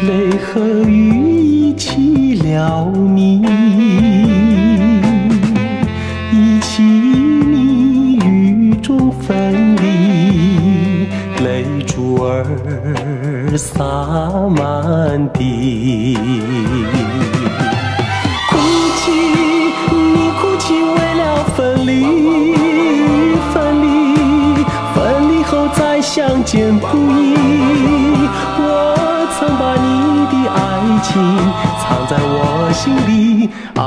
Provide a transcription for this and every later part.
泪和雨一起了迷，一起迷雨中分离，泪珠儿洒满地。哭泣，你哭泣为了分离，分离，分离后再相见不易。我曾把你的爱情藏在我心里啊，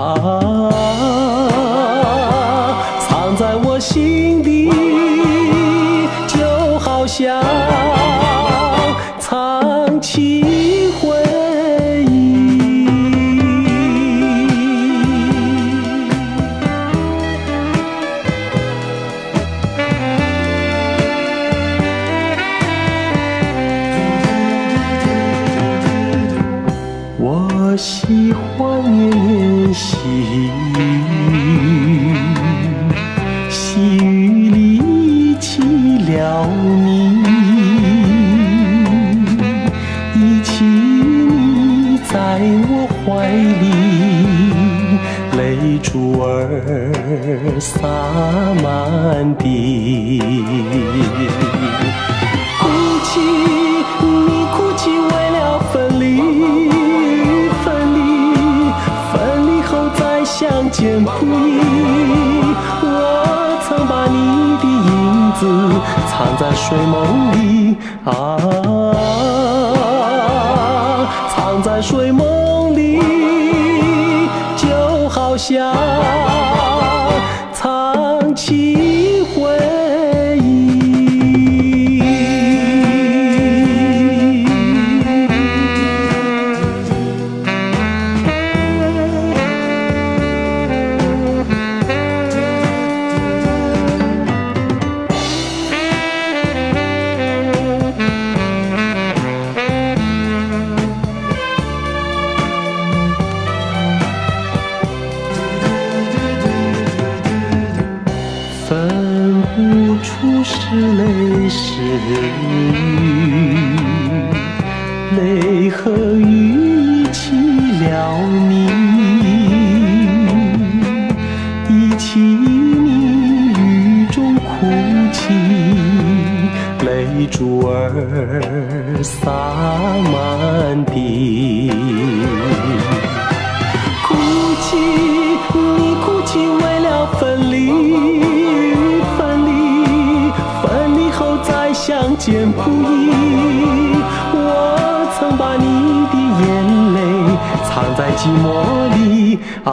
藏在我心底，就好像藏起回忆。我喜欢年年细雨，细雨里一起了迷，一起你在我怀里，泪珠儿洒满地。哭泣，你哭泣为了分离，相见不易。我曾把你的影子藏在睡梦里啊，藏在睡梦里，就好像藏起回忆。分不出是泪是雨，泪和雨一起了迷，一起迷雨中哭泣，泪珠儿洒满地。哭泣，你哭泣为了分离，相见不易。我曾把你的眼泪藏在寂寞里啊。